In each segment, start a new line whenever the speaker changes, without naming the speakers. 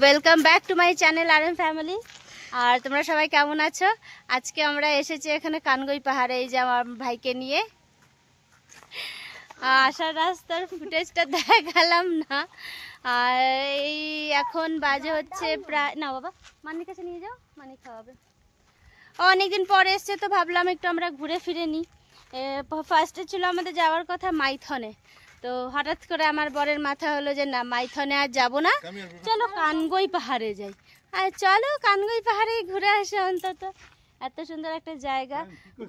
Welcome back to my channel R M family. আর তোমরা সবাই কেমন আছো? আজকে আমরা এসেছি এখানে কানগই পাহাড়ে, এই যে আমার ভাইকে নিয়ে। আসার রাস্তার ফুটেজটা দেখালাম না। আর এই এখন বাজে হচ্ছে প্রায়, না বাবা মানির কাছে নিয়ে যাও, মানি খাওয়াবে। অনেকদিন পরে এসছে তো ভাবলাম একটু আমরা ঘুরে ফিরে নিই। ফার্স্টে ছিল আমাদের যাওয়ার কথা মাইথনে, তো হঠাৎ করে আমার বরের মাথা হলো যে না মাইথনে আর যাবো না, চলো কানগই পাহাড়ে যাই। আর চলো কানগই পাহাড়ে ঘুরে আসে অন্তত। এত সুন্দর একটা জায়গা,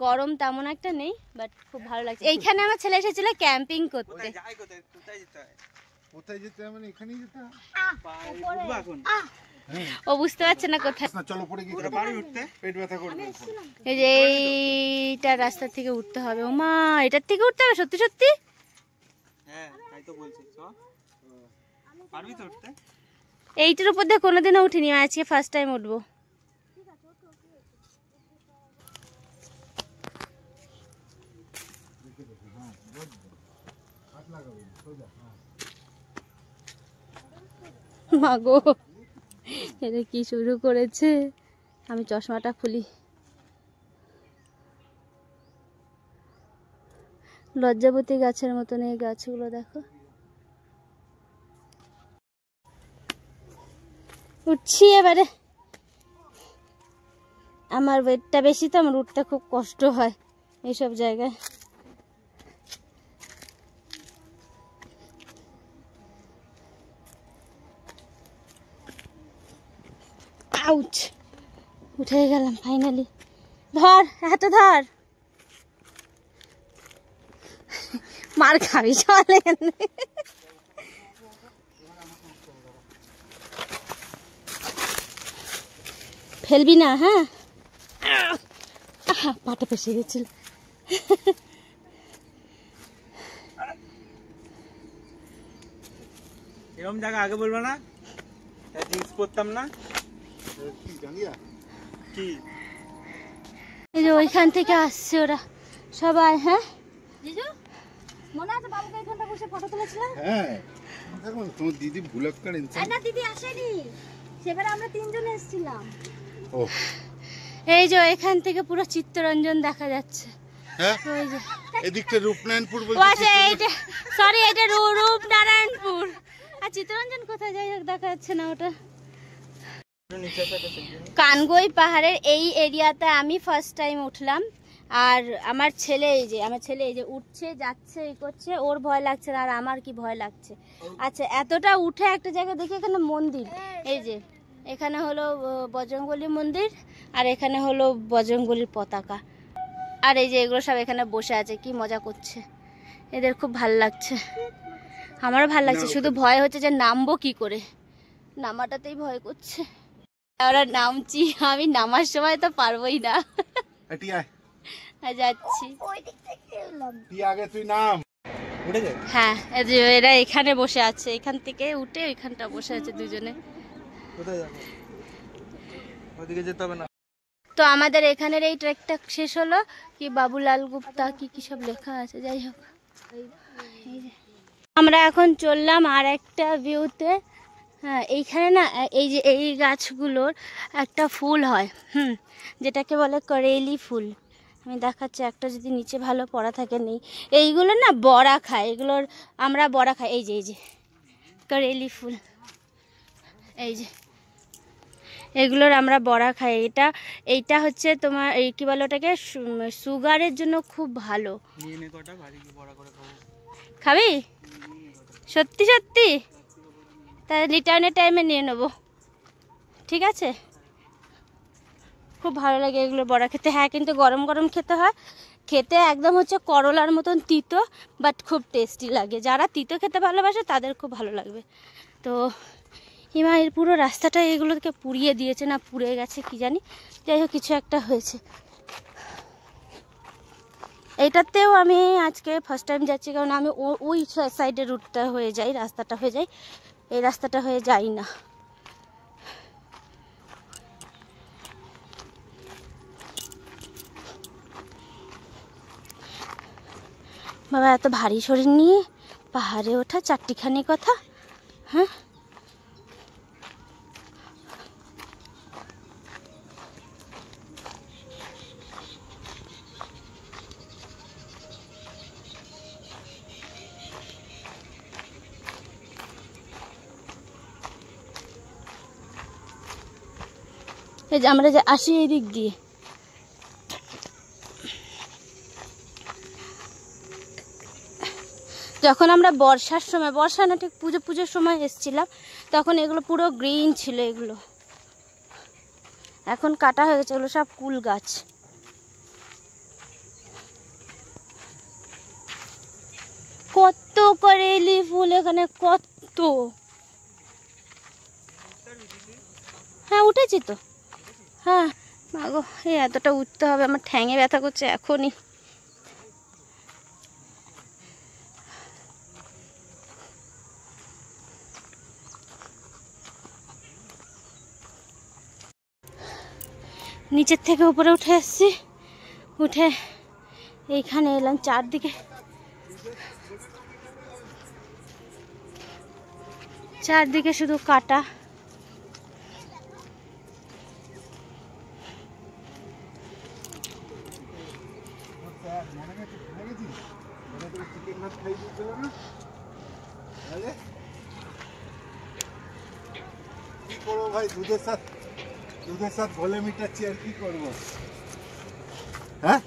গরম তেমন একটা নেই, বাট খুব ভালো লাগছে। এইখানে আমার ছেলে এসেছিল ক্যাম্পিং করতে। ও বুঝতে পারছে না কোথায়। এই যে এইটা রাস্তা থেকে উঠতে হবে। ও মা, এটার থেকে উঠতে হবে সত্যি সত্যি? এইটার উপর দিয়ে কোনোদিনও উঠিনি, আজকে ফার্স্ট টাইম উঠবো। মাগো, এটা কি শুরু করেছে। আমি চশমাটা খুলি। লজ্জাবতী গাছের মতন এই গাছগুলো দেখো। উঠছি এবারে। আমার ওয়েটটা বেশি তো, আমার উঠতে খুব কষ্ট হয় এইসব জায়গায়। আউচ, উঠে গেলাম ফাইনালি। ধর, এত ধর, মার খাবি চলে। ফেলবি না, হ্যাঁ? পাটা পেশে গেছিল।
এরকম জায়গা আগে বলবো না, জিন্স পরতাম না। কি
এই যে ওইখান থেকে আসছে ওরা সবাই। হ্যাঁ মনে আছে বাবুকে এখানটা বসে ফটো তুলেছিলাম?
হ্যাঁ, তোমার দিদি ভুলক্কার
না দিদি আসেনি, সেবারে আমরা তিনজন এসেছিলাম।
ও
এই যে এখান থেকে পুরো চিত্তরঞ্জন দেখা যাচ্ছে।
হ্যাঁ,
ওই যে
এদিকটা রূপনারায়ণপুর বলতে।
আচ্ছা এইটা, সরি এটা রূপনারায়ণপুর। আর চিত্তরঞ্জন কোথায় যাই হোক দেখা যাচ্ছে না ওটা। কানগই পাহাড়ের এই এরিয়াতে আমি ফার্স্ট টাইম উঠলাম। আর আমার ছেলে এই যে উঠছে যাচ্ছে, এই করছে, ওর ভয় লাগছে না, আর আমার কি ভয় লাগছে। আচ্ছা এতটা উঠে একটা জায়গা দেখি এখানে মন্দির, এই যে এখানে হলো বজরংবলী মন্দির, আর এখানে হলো বজরংবলীর পতাকা। আর এই যে এগুলো সব এখানে বসে আছে, কি মজা করছে, এদের খুব ভাল লাগছে, আমারও ভাল লাগছে। শুধু ভয় হচ্ছে যে নামবো কি করে, নামাটাতেই ভয় করছে। আমরা নামছি, আমি নামার সময় তো পারবোই না। যাচ্ছি। হ্যাঁ এরা এখানে বসে আছে, এখান থেকে উঠে ওইখানটা বসে আছে দুজনে। তো আমাদের এখানের এই ট্রেকটা শেষ হলো। কি বাবুলাল গুপ্তা কি সব লেখা আছে, যাই হোক। আমরা এখন চললাম আর একটা ভিউতে। হ্যাঁ এইখানে না এই যে এই গাছগুলোর একটা ফুল হয়, যেটাকে বলে করেলি ফুল। আমি দেখাচ্ছি একটা, যদি নিচে ভালো পড়া থাকে নেই। এইগুলো না বড়া খায়, এগুলোর আমরা বড়া খাই। এই যে করেলি ফুল, এই যে এগুলোর আমরা বড়া খাই। এইটা হচ্ছে তোমার এই কি বলে ওটাকে, সুগারের জন্য খুব ভালো। খাবি সত্যি সত্যি? তাহলে রিটার্নের টাইমে নিয়ে নেবো, ঠিক আছে? খুব ভালো লাগে এগুলো বড়া খেতে। হ্যাঁ কিন্তু গরম গরম খেতে হয়, খেতে একদম হচ্ছে করলার মতন তিতো, বাট খুব টেস্টি লাগে। যারা তিতো খেতে ভালোবাসে তাদের খুব ভালো লাগবে। তো হিমা এর পুরো রাস্তাটা এগুলোকে পুড়িয়ে দিয়েছে, না পুড়ে গেছে কি জানি, যাই হোক কিছু একটা হয়েছে। এইটাতেও আমি আজকে ফার্স্ট টাইম যাচ্ছি, কারণ আমি ওই সাইডের রুটটা হয়ে যাই, রাস্তাটা হয়ে যাই, এই রাস্তাটা হয়ে যাই না। বাবা এত ভারী শরীর নিয়ে পাহাড়ে ওঠা চারটিখানি কথা, হ্যাঁ এই যে আমরা যে আসি এই দিক দিয়ে, যখন আমরা বর্ষার সময়, বর্ষা না ঠিক পুজোর সময় এসেছিলাম, তখন এগুলো পুরো গ্রিন ছিল। এগুলো এখন কাটা হয়ে গেছে, এগুলো সব কুল গাছ। কত করেলি ফুল এখানে, কত। হ্যাঁ উঠেছি তো, হ্যাঁ। মাগো এই এতটা উঠতে হবে, আমার ঠ্যাঙে ব্যথা করছে এখনই। নিচের থেকে উপরে উঠে এসছি, উঠে এইখানে এলাম। চারদিকে শুধু কাটা।
কি করবো ভাই, দুধের সাথে ঘোলে মিটাচ্ছি, আর কি করবো? হ্যাঁ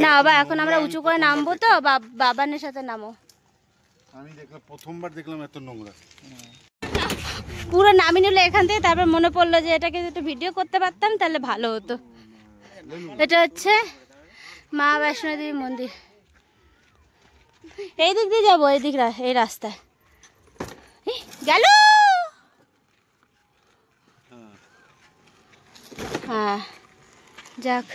না বাবা, এখন আমরা উঁচু করে নামবো তো, বাবানের সাথে নামো।
আমি দেখলাম, প্রথমবার দেখলাম এত নোংরা।
পুরো নামিয়ে নিল এখান থেকে, তারপর মনে পড়লো যে এটাকে একটু ভিডিও করতে পারতাম তাহলে ভালো হতো। এটা হচ্ছে মা বৈষ্ণো দেবী মন্দির। এই দিক দিয়ে যাবো, এই রাস্তায় গেল। হ্যাঁ যাক,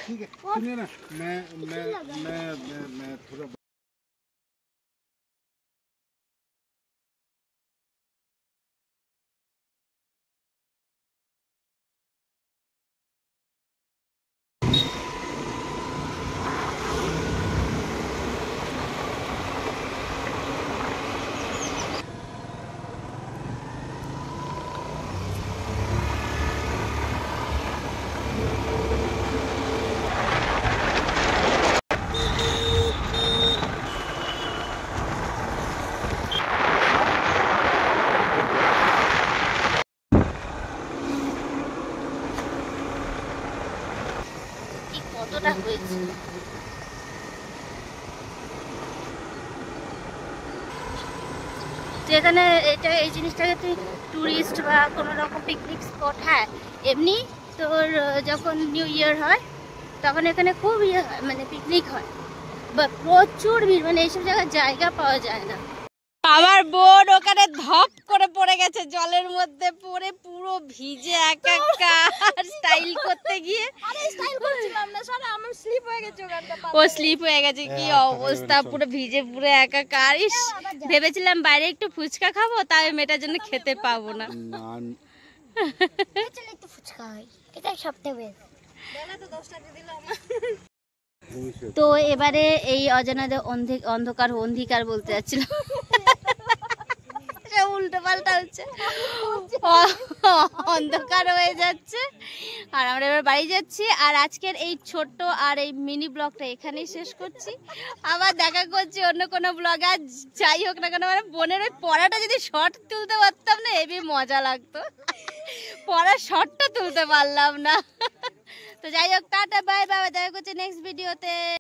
কতটা হয়েছে। যেখানে এই জিনিসটাকে তুই টুরিস্ট বা কোনো রকম পিকনিক স্পট, হ্যাঁ এমনি তোর যখন নিউ ইয়ার হয় তখন এখানে খুব ইয়ে হয়, মানে পিকনিক হয়, বা প্রচুর ভিড়, মানে এইসব জায়গায় জায়গা পাওয়া যায় না। আমার বোন ওখানে ধপ করে পড়ে গেছে জলের মধ্যে, পড়ে পুরো ভিজে একাকার স্টাইল করতে গিয়ে। ও স্লিপ হয়ে গেছে, কি অবস্থা, পুরো ভিজে পুরো একাকার। ইস, ভেবেছিলাম বাইরে একটু ফুচকা খাবো, তাই মেয়েটার জন্য খেতে পাবো না। তো এবারে এই অজানাদের অন্ধকার বলতে যাচ্ছিলাম, উল্টো পাল্টা হচ্ছে, অন্ধকার হয়ে যাচ্ছে, আর আমরা এবার বাড়ি যাচ্ছি। আর আজকের এই ছোট্ট আর এই মিনি ব্লগটা এখানেই শেষ করছি। আবার দেখা করছি অন্য কোনো ব্লগ। আর যাই হোক না কেন, মানে বোনের ওই পড়াটা যদি শর্ট তুলতে পারতাম না, হেবি মজা লাগতো। পড়ার শর্টটা তুলতে পারলাম না। তো যাই হোক, টাটা বাই বাই, দেখা করছি নেক্সট ভিডিওতে।